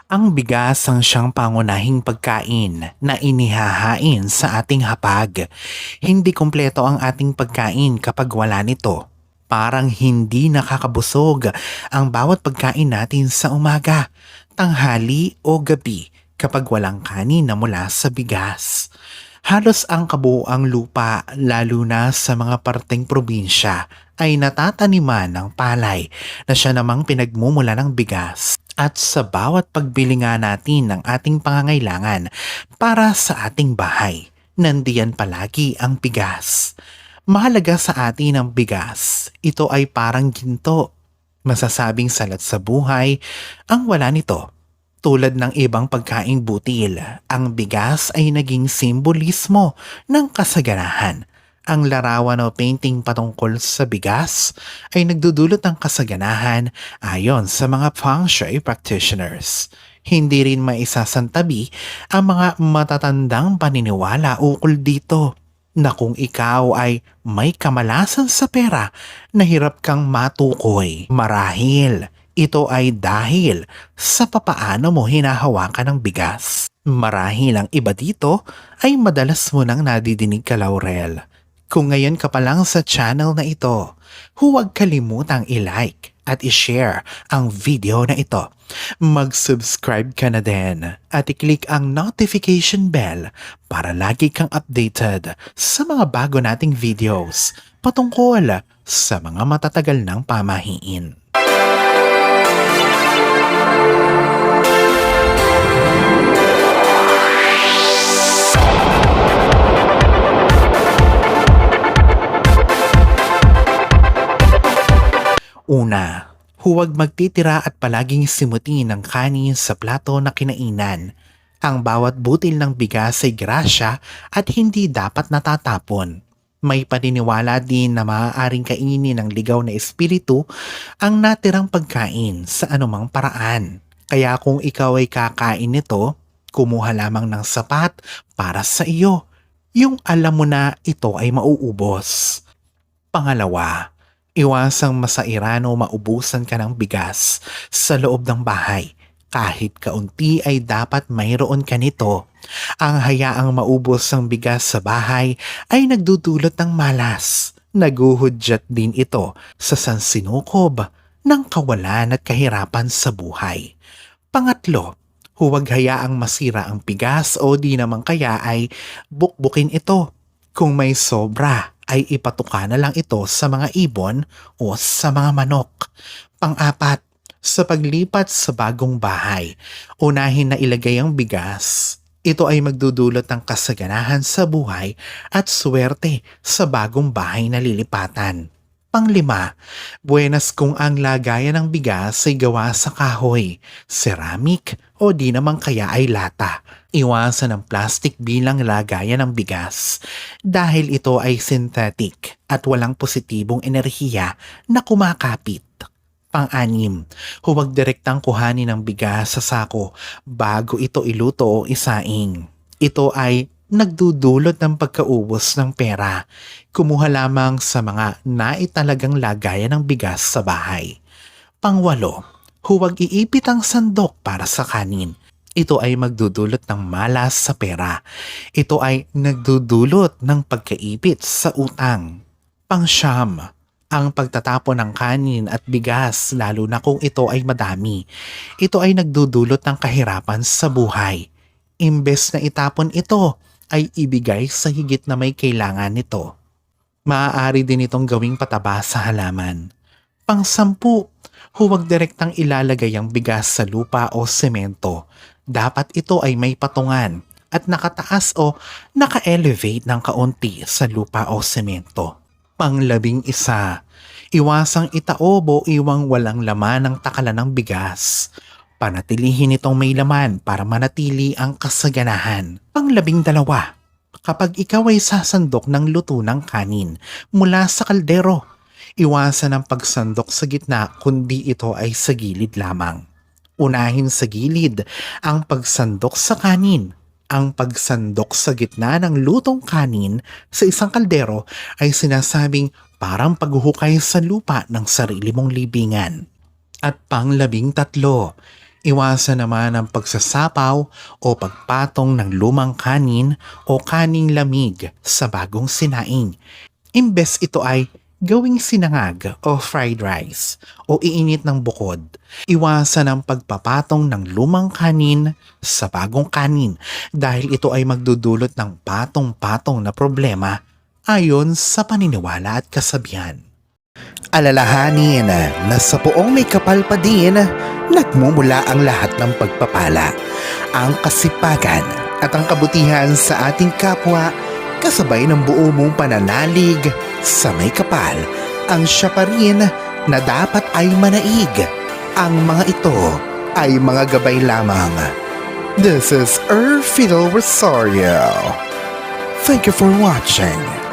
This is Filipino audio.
Ang bigas ang siyang pangunahing pagkain na inihahain sa ating hapag. Hindi kumpleto ang ating pagkain kapag wala nito. Parang hindi nakakabusog ang bawat pagkain natin sa umaga, tanghali o gabi kapag walang kanin na mula sa bigas. Halos ang kabuuang lupa, lalo na sa mga parteng probinsya, ay natataniman ng palay na siya namang pinagmumula ng bigas. At sa bawat pagbili nga natin ng ating pangangailangan para sa ating bahay, nandiyan palagi ang bigas. Mahalaga sa atin ang bigas. Ito ay parang ginto. Masasabing salat sa buhay ang wala nito. Tulad ng ibang pagkaing butil, ang bigas ay naging simbolismo ng kasaganahan. Ang larawan o painting patungkol sa bigas ay nagdudulot ng kasaganahan ayon sa mga feng shui practitioners. Hindi rin maisasantabi ang mga matatandang paniniwala ukol dito na kung ikaw ay may kamalasan sa pera na hirap kang matukoy. Marahil ito ay dahil sa papaano mo hinahawakan ng bigas. Marahil ang iba dito ay madalas mo nang nadidinig ka, Laurel. Kung ngayon ka pa lang sa channel na ito, huwag kalimutang i-like at i-share ang video na ito. Mag-subscribe ka na din at i-click ang notification bell para lagi kang updated sa mga bago nating videos patungkol sa mga matatagal ng pamahiin. Una, huwag magtitira at palaging simutin ng kanin sa plato na kinainan. Ang bawat butil ng bigas ay grasya at hindi dapat natatapon. May paniniwala din na maaaring kainin ng ligaw na espiritu ang natirang pagkain sa anumang paraan. Kaya kung ikaw ay kakain nito, kumuha lamang ng sapat para sa iyo. Yung alam mo na ito ay mauubos. Pangalawa, iwasang masairan o maubusan ka ng bigas sa loob ng bahay. Kahit kaunti ay dapat mayroon ka nito. Ang hayaang maubos ang bigas sa bahay ay nagdudulot ng malas. Naguhudyat din ito sa sansinukob ng kawalan at kahirapan sa buhay. Pangatlo, huwag hayaang masira ang bigas o di naman kaya ay bukbukin ito. Kung may sobra, ay ipatuka na lang ito sa mga ibon o sa mga manok. Pang-apat, sa paglipat sa bagong bahay, unahin na ilagay ang bigas. Ito ay magdudulot ng kasaganahan sa buhay at swerte sa bagong bahay na lilipatan. Panglima, buenas kung ang lagayan ng bigas ay gawa sa kahoy, ceramic o di naman kaya ay lata. Iwasan ang plastic bilang lagayan ng bigas dahil ito ay synthetic at walang positibong enerhiya na kumakapit. Pang-anim, huwag direktang kuhanin ng bigas sa sako bago ito iluto o isaing. Ito ay nagdudulot ng pagkaubos ng pera. Kumuha lamang sa mga naitalagang lagayan ng bigas sa bahay. Pangwalo, huwag iipit ang sandok para sa kanin. Ito ay magdudulot ng malas sa pera. Ito ay nagdudulot ng pagkaipit sa utang. Pangsyam, ang pagtatapon ng kanin at bigas lalo na kung ito ay madami. Ito ay nagdudulot ng kahirapan sa buhay. Imbes na itapon ito, ay ibigay sa higit na may kailangan nito. Maaari din itong gawing pataba sa halaman. Pang-sampu, huwag direktang ilalagay ang bigas sa lupa o semento. Dapat ito ay may patungan at nakataas o naka-elevate ng kaunti sa lupa o semento. Pang-11, iwasang itaob o iwang walang laman ng takalan ng bigas. Panatilihin itong may laman para manatili ang kasaganahan. Pang-12, kapag ikaw ay sasandok ng luto ng kanin mula sa kaldero, iwasan ang pagsandok sa gitna kundi ito ay sa gilid lamang. Unahin sa gilid ang pagsandok sa kanin. Ang pagsandok sa gitna ng lutong kanin sa isang kaldero ay sinasabing parang paghuhukay sa lupa ng sarili mong libingan. At pang-13, Iwasan naman ang pagsasapaw o pagpatong ng lumang kanin o kaning lamig sa bagong sinaing. Imbes ito ay gawing sinangag o fried rice o iinit ng bukod. Iwasan ang pagpapatong ng lumang kanin sa bagong kanin dahil ito ay magdudulot ng patong-patong na problema ayon sa paniniwala at kasabihan. Alalahanin na sa poong may kapal pa din, nagmumula ang lahat ng pagpapala, ang kasipagan at ang kabutihan sa ating kapwa kasabay ng buo mong pananalig sa may kapal. Ang siya pa rin na dapat ay manaig. Ang mga ito ay mga gabay lamang. This is Erfidel Rosario. Thank you for watching.